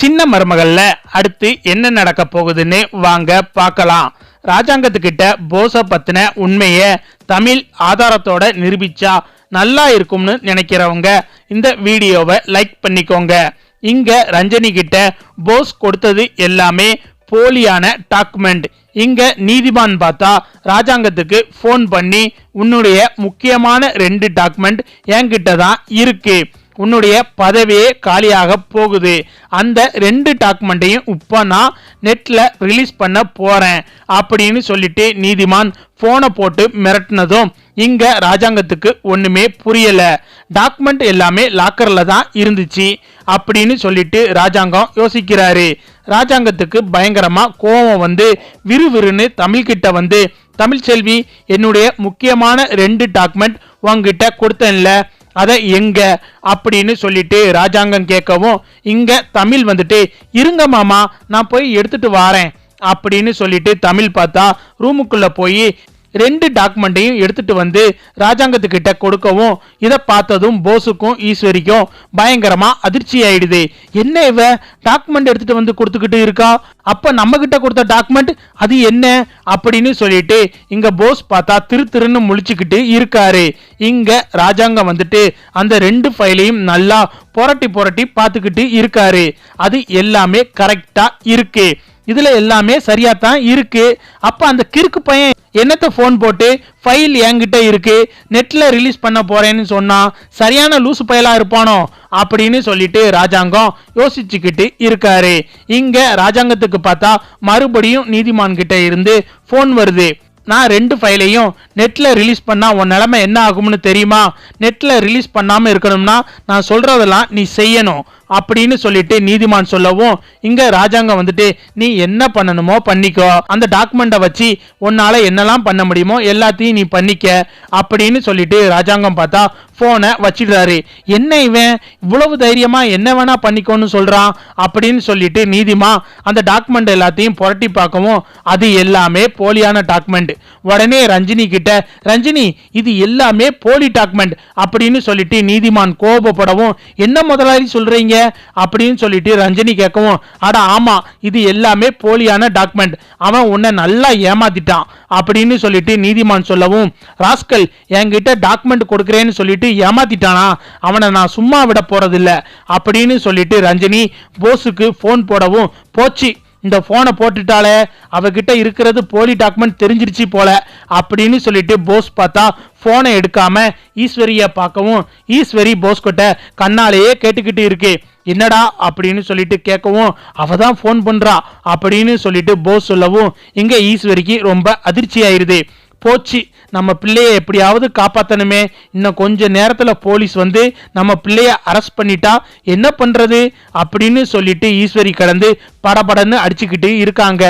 சின்ன மருமகள்ல அடுத்து என்ன நடக்க போகுதுன்னு வாங்க பார்க்கலாம். ராஜாங்கத்துக்கிட்ட போஸ பத்தின உண்மைய தமிழ் ஆதாரத்தோட நிரூபிச்சா நல்லா இருக்கும்னு நினைக்கிறவங்க இந்த வீடியோவை லைக் பண்ணிக்கோங்க. இங்க ரஞ்சனி கிட்ட போஸ் கொடுத்தது எல்லாமே போலியான டாக்குமெண்ட். இங்க நீதிமான் பார்த்தா ராஜாங்கத்துக்கு போன் பண்ணி உன்னுடைய முக்கியமான 2 டாக்குமெண்ட் என்கிட்ட தான் இருக்கு, உன்னுடைய பதவியே காலியாக போகுது, அந்த 2 டாக்குமெண்ட்டையும் இப்ப நான் நெட்ல ரிலீஸ் பண்ண போறேன் அப்படின்னு சொல்லிட்டு நீதிமான் போனை போட்டு மிரட்டினதும் இங்க ராஜாங்கத்துக்கு ஒண்ணுமே புரியல. டாக்குமெண்ட் எல்லாமே லாக்கர்ல தான் இருந்துச்சு அப்படின்னு சொல்லிட்டு ராஜாங்கம் யோசிக்கிறாரு. ராஜாங்கத்துக்கு பயங்கரமா கோபம் வந்து விறுவிறுன்னு தமிழ்கிட்ட வந்து, தமிழ்ச்செல்வி என்னுடைய முக்கியமான 2 டாக்குமெண்ட் உங்ககிட்ட கொடுத்தேன்ல, அத எங்க அப்படின்னு சொல்லிட்டு ராஜாங்கம் கேட்கவும் இங்க தமிழ் வந்துட்டு இருங்க மாமா நான் போய் எடுத்துட்டு வாரேன் அப்படின்னு சொல்லிட்டு தமிழ் பார்த்தா ரூமுக்குள்ள போய் 2 டாக்குமெண்ட்டையும் எடுத்துட்டு வந்து ராஜாங்கத்துக்கிட்ட கொடுக்கவும் இதை பார்த்ததும் போஸுக்கும் ஈஸ்வரிக்கும் பயங்கரமா அதிர்ச்சி ஆயிடுது. என்ன இவ டாக்குமெண்ட் எடுத்துட்டு வந்து கொடுத்துக்கிட்டு இருக்கா, அப்ப நம்ம கிட்ட கொடுத்த டாக்குமெண்ட் அது என்ன அப்படின்னு சொல்லிட்டு இங்க போஸ் பார்த்தா திருன்னு முழிச்சுக்கிட்டு இருக்காரு. இங்க ராஜாங்கம் வந்துட்டு அந்த 2 ஃபைலையும் நல்லா புரட்டி பார்த்துக்கிட்டு இருக்காரு. அது எல்லாமே கரெக்டா இருக்கு, இதுல எல்லாமே சரியா தான் இருக்கு. அப்ப அந்த கிறுக்கு பையன் என்னத்த போன் போட்டு ஃபைல் என்கிட்ட இருக்கு நெட்ல ரிலீஸ் பண்ண போறேன்னு சொன்னா சரியான லூசு பயலா இருப்பானோ அப்படின்னு சொல்லிட்டு ராஜாங்கம் யோசிச்சுக்கிட்டு இருக்காரு. இங்க ராஜாங்கத்துக்கு பார்த்தா மறுபடியும் நீதிமான் கிட்ட இருந்து போன் வருது. நான் 2 ஃபைலையும் நெட்ல ரிலீஸ் பண்ணா உன் நிலைமை என்ன ஆகும்னு தெரியுமா, நெட்ல ரிலீஸ் பண்ணாம இருக்கணும்னா நான் சொல்றதெல்லாம் நீ செய்யணும் அப்படின்னு சொல்லிட்டு நீதிமான் சொல்லவும் இங்க ராஜாங்கம் வந்துட்டு நீ என்ன பண்ணணுமோ பண்ணிக்கோ, அந்த டாக்குமெண்ட்டை வச்சு உன்னால என்னெல்லாம் பண்ண முடியுமோ எல்லாத்தையும் நீ பண்ணிக்க அப்படின்னு சொல்லிட்டு ராஜாங்கம் பார்த்தா போனை வச்சிடுறாரு. என்ன இவன் இவ்வளவு தைரியமா என்ன வேணா பண்ணிக்கோன்னு சொல்றான் அப்படின்னு சொல்லிட்டு நீதிமா அந்த டாக்குமெண்ட் எல்லாத்தையும் புரட்டி பார்க்கவும் அது எல்லாமே போலியான டாக்குமெண்ட். உடனே ரஞ்சினி கிட்ட ரஞ்சினி இது எல்லாமே போலி டாக்குமெண்ட் அப்படின்னு சொல்லிட்டு நீதிமான் கோபப்படவும் என்ன முதலாளி சொல்றீங்க அப்படின்னு சொல்லிட்டு ரஞ்சினி கேட்கவும் அட ஆமா இது எல்லாமே போலியான டாக்குமெண்ட், அவன் உன்னை நல்லா ஏமாத்திட்டான் அப்படின்னு சொல்லிட்டு நீதிமான் சொல்லவும் ராஸ்கல் என்கிட்ட டாக்குமெண்ட் கொடுக்கறேன்னு சொல்லிட்டு ஏமாத்திட்டானா, அவனை நான் சும்மா விட போறதில்ல அப்படின்னு சொல்லிட்டு ரஞ்சினி போஸுக்கு போன் போடவும் போச்சு இந்த போனை போட்டுட்டாலே அவகிட்ட இருக்கிறது போலி டாக்குமெண்ட் தெரிஞ்சிருச்சு போல அப்படின்னு சொல்லிட்டு போஸ் பார்த்தா போனை எடுக்காம ஈஸ்வரிய பார்க்கவும் ஈஸ்வரி போஸ் கிட்ட கண்ணாலேயே கேட்டுக்கிட்டு இருக்கு. என்னடா அப்படின்னு சொல்லிட்டு கேட்கவும் அவதான் போன் பண்றா அப்படின்னு சொல்லிட்டு போஸ் சொல்லவும் இங்க ஈஸ்வரிக்கு ரொம்ப அதிர்ச்சி ஆயிருது. போச்சு நம்ம பிள்ளைய எப்படியாவது காப்பாத்தணுமே, இன்னும் கொஞ்ச நேரத்துல போலீஸ் வந்து நம்ம பிள்ளைய அரெஸ்ட் பண்ணிட்டா என்ன பண்றது அப்படின்னு சொல்லிட்டு ஈஸ்வரி கடந்து படபடன்னு அடிச்சுக்கிட்டு இருக்காங்க.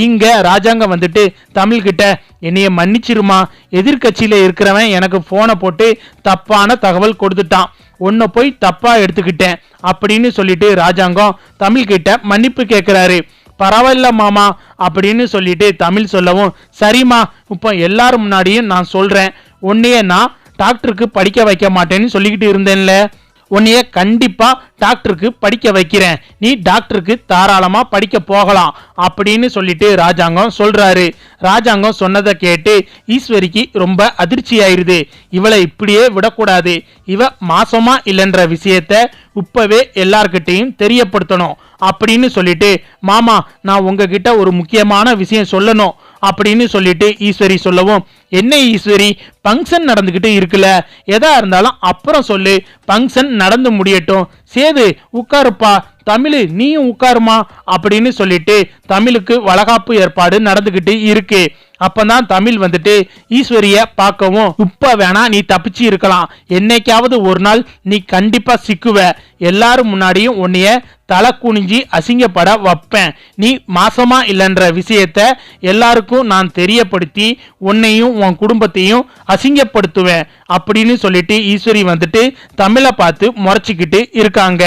இங்க ராஜாங்கம் வந்துட்டு தமிழ்கிட்ட என்னைய மன்னிச்சிருமா, எதிர்கட்சியில இருக்கிறவன் எனக்கு போனை போட்டு தப்பான தகவல் கொடுத்துட்டான், உன்னை போய் தப்பா எடுத்துக்கிட்டேன் அப்படின்னு சொல்லிட்டு ராஜாங்கம் தமிழ்கிட்ட மன்னிப்பு கேட்கிறாரு. பரவாயில்ல மாமா அப்படின்னு சொல்லிட்டு தமிழ் சொல்லவும் சரிம்மா இப்ப எல்லாரும் முன்னாடியும் நான் சொல்றேன், உன்னைய நான் டாக்டருக்கு படிக்க வைக்க மாட்டேன்னு சொல்லிக்கிட்டு இருந்தேன்ல, உன்னைய கண்டிப்பா டாக்டருக்கு படிக்க வைக்கிறேன், நீ டாக்டருக்கு தாராளமா படிக்க போகலாம் அப்படின்னு சொல்லிட்டு ராஜாங்கம் சொல்றாரு. ராஜாங்கம் சொன்னதை கேட்டு ஈஸ்வரிக்கு ரொம்ப அதிர்ச்சி ஆயிருது. இவளை இப்படியே விடக்கூடாது, இவ மாசமா இல்லைன்ற விஷயத்த இப்பவே எல்லார்கிட்டையும் தெரியப்படுத்தணும் அப்படின்னு சொல்லிட்டு மாமா நான் உங்ககிட்ட ஒரு முக்கியமான விஷயம் சொல்லணும் அப்படின்னு சொல்லிட்டு ஈஸ்வரி சொல்லவும் என்ன ஈஸ்வரி பங்கன் நடந்துகிட்டு இருக்குல்ல, எதா இருந்தாலும் அப்புறம் சொல்லு, பங்கன் நடந்து முடியட்டும், சேது உட்காருப்பா, தமிழ் நீயும் உட்காருமா அப்படின்னு சொல்லிட்டு தமிழுக்கு வளகாப்பு ஏற்பாடு நடந்துகிட்டு இருக்கு. அப்பதான் தமிழ் வந்துட்டு ஈஸ்வரிய பார்க்கவும் இப்ப வேணா நீ தப்பிச்சு இருக்கலாம், என்னைக்காவது ஒரு நாள் நீ கண்டிப்பா சிக்குவ, எல்லாரும் முன்னாடியும் உன்னைய தலை குனிஞ்சி அசிங்கப்பட வைப்பேன், நீ மாசமா இல்லைன்ற விஷயத்த எல்லாருக்கும் நான் தெரியப்படுத்தி உன்னையும் உன் குடும்பத்தையும் அசிங்கப்படுத்துவேன் அப்படின்னு சொல்லிட்டு ஈஸ்வரி வந்துட்டு தமிழை பார்த்து முறைச்சிக்கிட்டு இருக்காங்க.